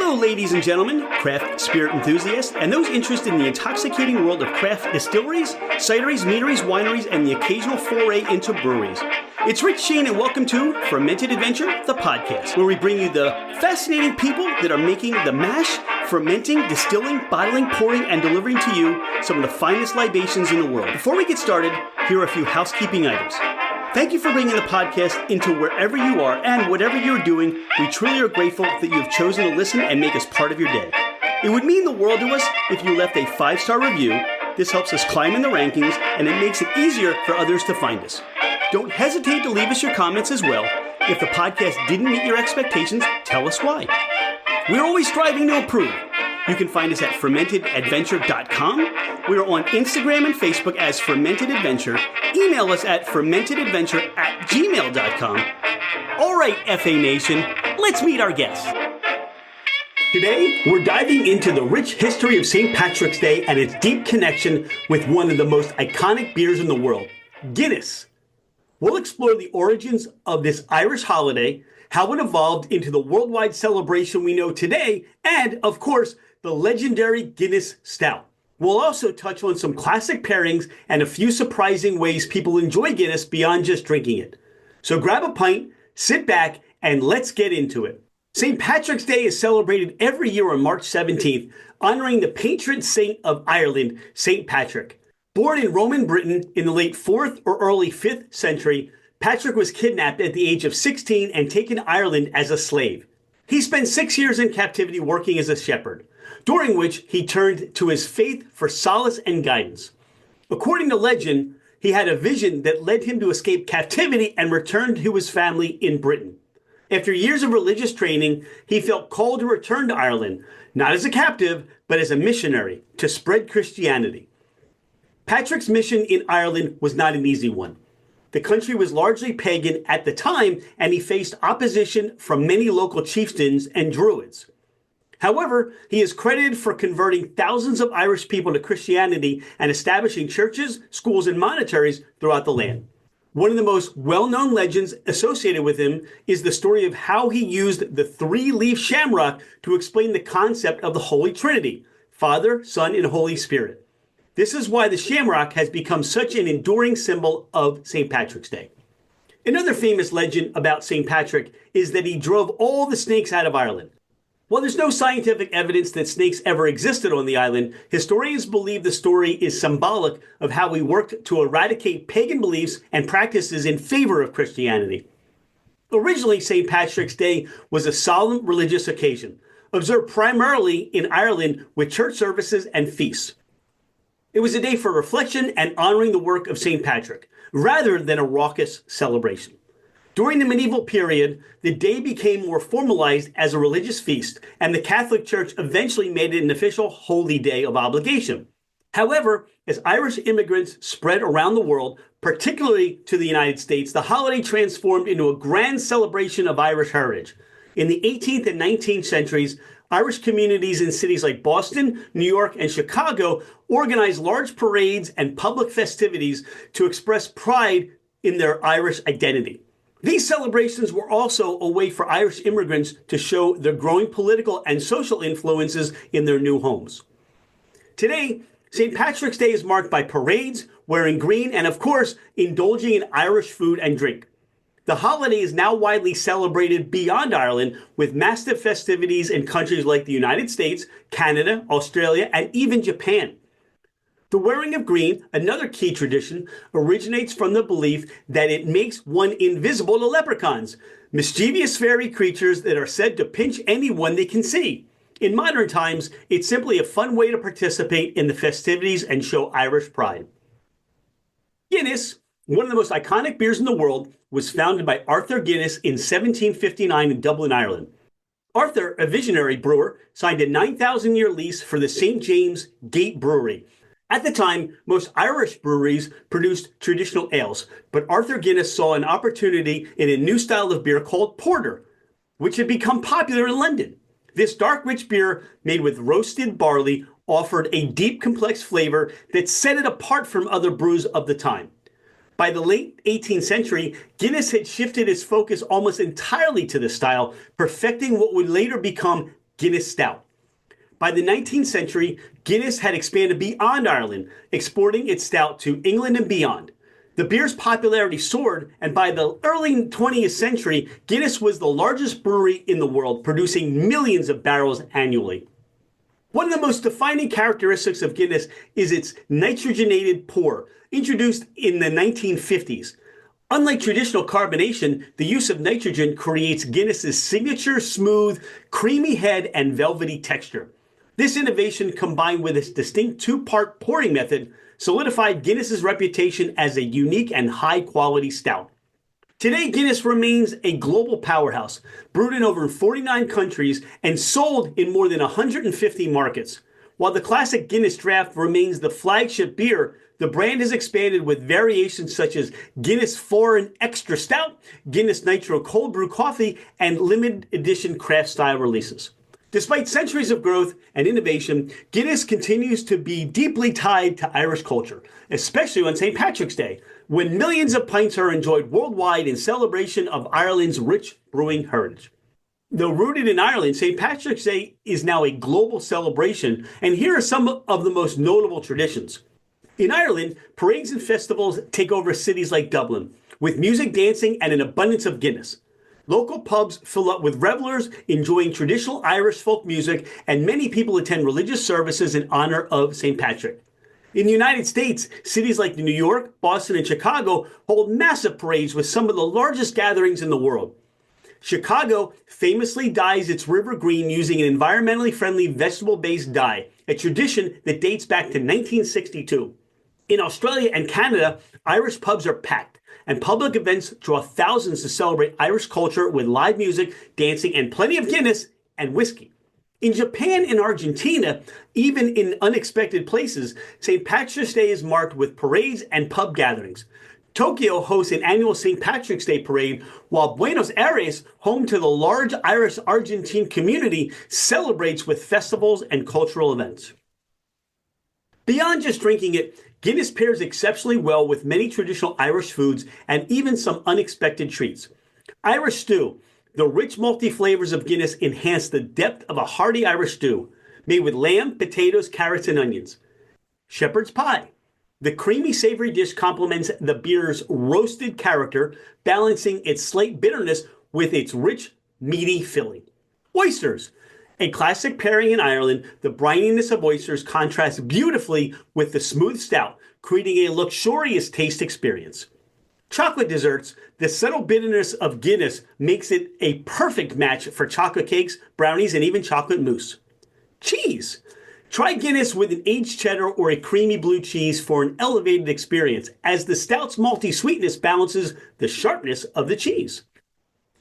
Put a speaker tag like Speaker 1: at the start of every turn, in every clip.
Speaker 1: Hello, ladies and gentlemen, craft spirit enthusiasts, and those interested in the intoxicating world of craft distilleries, cideries, meaderies, wineries, and the occasional foray into breweries. It's Rich Shane, and welcome to Fermented Adventure, the podcast, where we bring you the fascinating people that are making the mash, fermenting, distilling, bottling, pouring, and delivering to you some of the finest libations in the world. Before we get started, here are a few housekeeping items. Thank you for bringing the podcast into wherever you are and whatever you're doing. We truly are grateful that you have chosen to listen and make us part of your day. It would mean the world to us if you left a 5-star review. This helps us climb in the rankings, and it makes it easier for others to find us. Don't hesitate to leave us your comments as well. If the podcast didn't meet your expectations, tell us why. We're always striving to improve. You can find us at fermentedadventure.com. We are on Instagram and Facebook as Fermented Adventure. Email us at fermentedadventure@gmail.com. All right, FA Nation, let's meet our guests. Today, we're diving into the rich history of St. Patrick's Day and its deep connection with one of the most iconic beers in the world, Guinness. We'll explore the origins of this Irish holiday, how it evolved into the worldwide celebration we know today, and, of course, the legendary Guinness Stout. We'll also touch on some classic pairings and a few surprising ways people enjoy Guinness beyond just drinking it. So grab a pint, sit back, and let's get into it. St. Patrick's Day is celebrated every year on March 17th, honoring the patron saint of Ireland, St. Patrick. Born in Roman Britain in the late 4th or early 5th century, Patrick was kidnapped at the age of 16 and taken to Ireland as a slave. He spent 6 years in captivity working as a shepherd, during which he turned to his faith for solace and guidance. According to legend, he had a vision that led him to escape captivity and return to his family in Britain. After years of religious training, he felt called to return to Ireland, not as a captive, but as a missionary, to spread Christianity. Patrick's mission in Ireland was not an easy one. The country was largely pagan at the time, and he faced opposition from many local chieftains and druids. However, he is credited for converting thousands of Irish people to Christianity and establishing churches, schools, and monasteries throughout the land. One of the most well-known legends associated with him is the story of how he used the 3-leaf shamrock to explain the concept of the Holy Trinity, Father, Son, and Holy Spirit. This is why the shamrock has become such an enduring symbol of St. Patrick's Day. Another famous legend about St. Patrick is that he drove all the snakes out of Ireland. While there's no scientific evidence that snakes ever existed on the island, historians believe the story is symbolic of how he worked to eradicate pagan beliefs and practices in favor of Christianity. Originally, St. Patrick's Day was a solemn religious occasion, observed primarily in Ireland with church services and feasts. It was a day for reflection and honoring the work of St. Patrick, rather than a raucous celebration. During the medieval period, the day became more formalized as a religious feast, and the Catholic Church eventually made it an official holy day of obligation. However, as Irish immigrants spread around the world, particularly to the United States, the holiday transformed into a grand celebration of Irish heritage. In the 18th and 19th centuries, Irish communities in cities like Boston, New York, and Chicago organized large parades and public festivities to express pride in their Irish identity. These celebrations were also a way for Irish immigrants to show their growing political and social influences in their new homes. Today, St. Patrick's Day is marked by parades, wearing green, and of course, indulging in Irish food and drink. The holiday is now widely celebrated beyond Ireland with massive festivities in countries like the United States, Canada, Australia, and even Japan. The wearing of green, another key tradition, originates from the belief that it makes one invisible to leprechauns, mischievous fairy creatures that are said to pinch anyone they can see. In modern times, it's simply a fun way to participate in the festivities and show Irish pride. Guinness, one of the most iconic beers in the world, was founded by Arthur Guinness in 1759 in Dublin, Ireland. Arthur, a visionary brewer, signed a 9,000-year lease for the St. James Gate Brewery. At the time, most Irish breweries produced traditional ales, but Arthur Guinness saw an opportunity in a new style of beer called porter, which had become popular in London. This dark, rich beer made with roasted barley offered a deep, complex flavor that set it apart from other brews of the time. By the late 18th century, Guinness had shifted its focus almost entirely to this style, perfecting what would later become Guinness Stout. By the 19th century, Guinness had expanded beyond Ireland, exporting its stout to England and beyond. The beer's popularity soared, and by the early 20th century, Guinness was the largest brewery in the world, producing millions of barrels annually. One of the most defining characteristics of Guinness is its nitrogenated pour, introduced in the 1950s. Unlike traditional carbonation, the use of nitrogen creates Guinness's signature smooth, creamy head and velvety texture. This innovation, combined with its distinct two-part pouring method, solidified Guinness's reputation as a unique and high-quality stout. Today, Guinness remains a global powerhouse, brewed in over 49 countries and sold in more than 150 markets. While the classic Guinness Draft remains the flagship beer, the brand has expanded with variations such as Guinness Foreign Extra Stout, Guinness Nitro Cold Brew Coffee, and limited edition craft style releases. Despite centuries of growth and innovation, Guinness continues to be deeply tied to Irish culture, especially on St. Patrick's Day, when millions of pints are enjoyed worldwide in celebration of Ireland's rich brewing heritage. Though rooted in Ireland, St. Patrick's Day is now a global celebration, and here are some of the most notable traditions. In Ireland, parades and festivals take over cities like Dublin, with music, dancing, and an abundance of Guinness. Local pubs fill up with revelers enjoying traditional Irish folk music, and many people attend religious services in honor of St. Patrick. In the United States, cities like New York, Boston, and Chicago hold massive parades with some of the largest gatherings in the world. Chicago famously dyes its river green using an environmentally friendly vegetable-based dye, a tradition that dates back to 1962. In Australia and Canada, Irish pubs are packed, and public events draw thousands to celebrate Irish culture with live music, dancing, and plenty of Guinness and whiskey. In Japan and Argentina, even in unexpected places, St. Patrick's Day is marked with parades and pub gatherings. Tokyo hosts an annual St. Patrick's Day parade, while Buenos Aires, home to the large Irish-Argentine community, celebrates with festivals and cultural events. Beyond just drinking it, Guinness pairs exceptionally well with many traditional Irish foods and even some unexpected treats. Irish stew. The rich malty flavors of Guinness enhance the depth of a hearty Irish stew, made with lamb, potatoes, carrots, and onions. Shepherd's pie. The creamy, savory dish complements the beer's roasted character, balancing its slight bitterness with its rich, meaty filling. Oysters. A classic pairing in Ireland, the brininess of oysters contrasts beautifully with the smooth stout, creating a luxurious taste experience. Chocolate desserts. The subtle bitterness of Guinness makes it a perfect match for chocolate cakes, brownies, and even chocolate mousse. Cheese. Try Guinness with an aged cheddar or a creamy blue cheese for an elevated experience, as the stout's malty sweetness balances the sharpness of the cheese.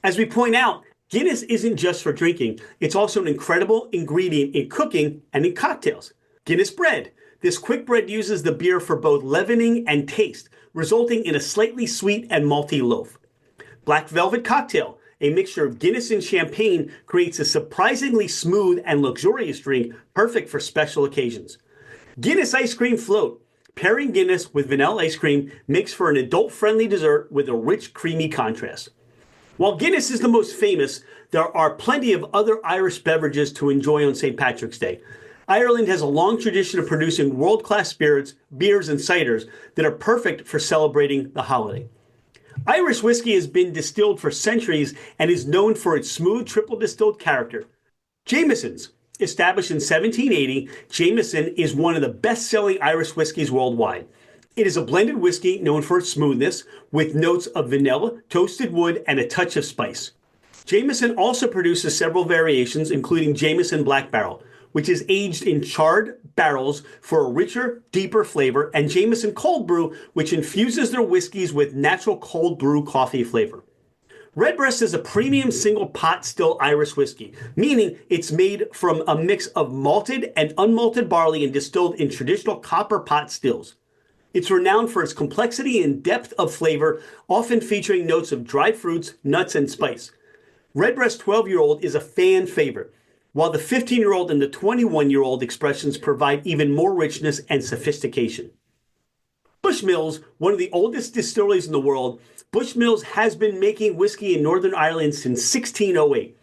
Speaker 1: As we point out, Guinness isn't just for drinking, it's also an incredible ingredient in cooking and in cocktails. Guinness bread. This quick bread uses the beer for both leavening and taste, resulting in a slightly sweet and malty loaf. Black velvet cocktail. A mixture of Guinness and champagne creates a surprisingly smooth and luxurious drink, perfect for special occasions. Guinness ice cream float. Pairing Guinness with vanilla ice cream makes for an adult-friendly dessert with a rich, creamy contrast. While Guinness is the most famous, there are plenty of other Irish beverages to enjoy on St. Patrick's Day. Ireland has a long tradition of producing world-class spirits, beers, and ciders that are perfect for celebrating the holiday. Irish whiskey has been distilled for centuries and is known for its smooth triple distilled character. Jameson's. Established in 1780, Jameson is one of the best-selling Irish whiskeys worldwide. It is a blended whiskey known for its smoothness, with notes of vanilla, toasted wood, and a touch of spice. Jameson also produces several variations, including Jameson Black Barrel, which is aged in charred barrels for a richer, deeper flavor, and Jameson Cold Brew, which infuses their whiskeys with natural cold brew coffee flavor. Redbreast is a premium single pot still Irish whiskey, meaning it's made from a mix of malted and unmalted barley and distilled in traditional copper pot stills. It's renowned for its complexity and depth of flavor, often featuring notes of dried fruits, nuts, and spice. Redbreast 12-year-old is a fan favorite, while the 15-year-old and the 21-year-old expressions provide even more richness and sophistication. Bushmills, one of the oldest distilleries in the world, Bushmills has been making whiskey in Northern Ireland since 1608.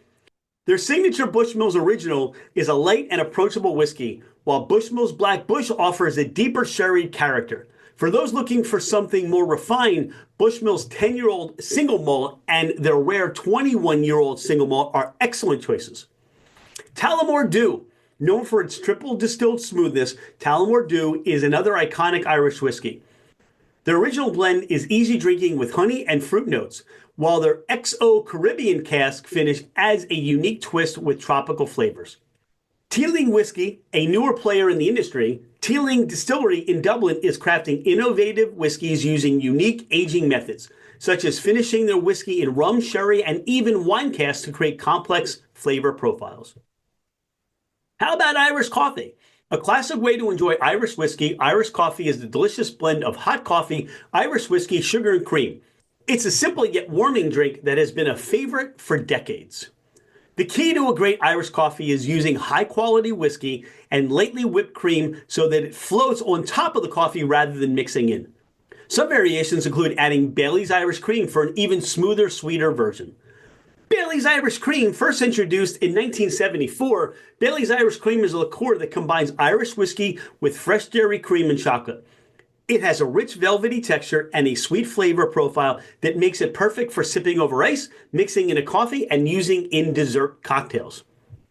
Speaker 1: Their signature Bushmills Original is a light and approachable whiskey, while Bushmills Black Bush offers a deeper sherry character. For those looking for something more refined, Bushmills 10-year-old single malt and their rare 21-year-old single malt are excellent choices. Tullamore Dew. Known for its triple distilled smoothness, Tullamore Dew is another iconic Irish whiskey. Their original blend is easy drinking with honey and fruit notes, while their XO Caribbean cask finish adds a unique twist with tropical flavors. Teeling Whiskey, a newer player in the industry, Teeling Distillery in Dublin is crafting innovative whiskeys using unique aging methods, such as finishing their whiskey in rum, sherry, and even wine casks to create complex flavor profiles. How about Irish coffee? A classic way to enjoy Irish whiskey, Irish coffee is the delicious blend of hot coffee, Irish whiskey, sugar, and cream. It's a simple yet warming drink that has been a favorite for decades. The key to a great Irish coffee is using high-quality whiskey and lightly whipped cream so that it floats on top of the coffee rather than mixing in. Some variations include adding Bailey's Irish Cream for an even smoother, sweeter version. Bailey's Irish Cream, first introduced in 1974, Bailey's Irish Cream is a liqueur that combines Irish whiskey with fresh dairy cream and chocolate. It has a rich velvety texture and a sweet flavor profile that makes it perfect for sipping over ice, mixing in a coffee, and using in dessert cocktails.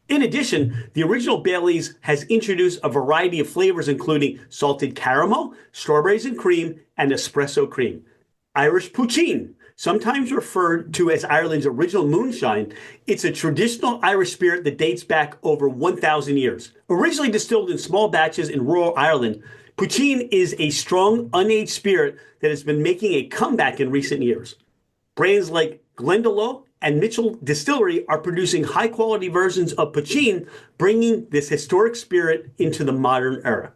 Speaker 1: In addition, the original Bailey's has introduced a variety of flavors including salted caramel, strawberries and cream, and espresso cream. Irish Poutine, sometimes referred to as Ireland's original moonshine, it's a traditional Irish spirit that dates back over 1,000 years. Originally distilled in small batches in rural Ireland, Poutine is a strong, unaged spirit that has been making a comeback in recent years. Brands like Glendalough and Mitchell Distillery are producing high-quality versions of Poutine, bringing this historic spirit into the modern era.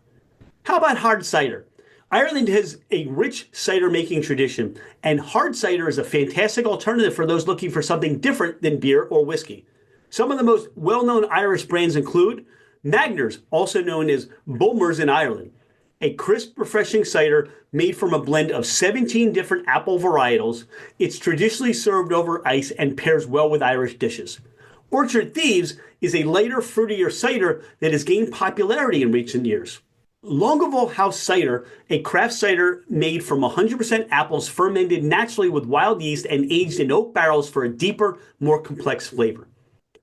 Speaker 1: How about hard cider? Ireland has a rich cider-making tradition, and hard cider is a fantastic alternative for those looking for something different than beer or whiskey. Some of the most well-known Irish brands include Magners, also known as Bulmers in Ireland, a crisp, refreshing cider made from a blend of 17 different apple varietals. It's traditionally served over ice and pairs well with Irish dishes. Orchard Thieves is a lighter, fruitier cider that has gained popularity in recent years. Longaville House Cider, a craft cider made from 100% apples fermented naturally with wild yeast and aged in oak barrels for a deeper, more complex flavor.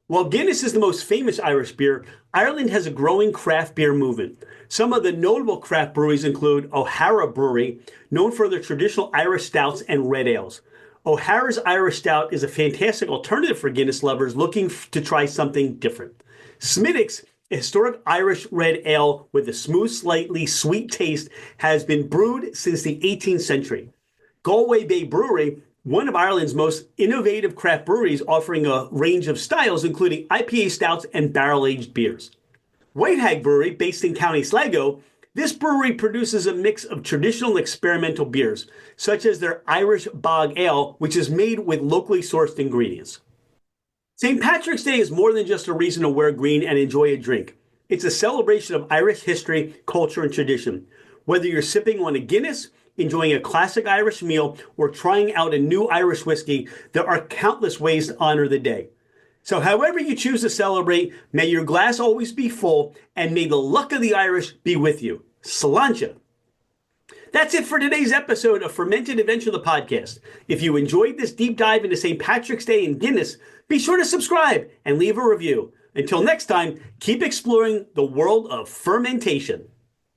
Speaker 1: While Guinness is the most famous Irish beer, Ireland has a growing craft beer movement. Some of the notable craft breweries include O'Hara Brewery, known for their traditional Irish stouts and red ales. O'Hara's Irish Stout is a fantastic alternative for Guinness lovers looking to try something different. Smithwick's, a historic Irish red ale with a smooth, slightly sweet taste, has been brewed since the 18th century. Galway Bay Brewery, one of Ireland's most innovative craft breweries, offering a range of styles including IPA stouts and barrel-aged beers. White Hag Brewery, based in County Sligo, this brewery produces a mix of traditional and experimental beers, such as their Irish Bog Ale, which is made with locally sourced ingredients. St. Patrick's Day is more than just a reason to wear green and enjoy a drink. It's a celebration of Irish history, culture, and tradition. Whether you're sipping on a Guinness, enjoying a classic Irish meal, or trying out a new Irish whiskey, there are countless ways to honor the day. So however you choose to celebrate, may your glass always be full, and may the luck of the Irish be with you. Sláinte. That's it for today's episode of Fermented Adventure, the podcast. If you enjoyed this deep dive into St. Patrick's Day and Guinness, be sure to subscribe and leave a review. Until next time, keep exploring the world of fermentation.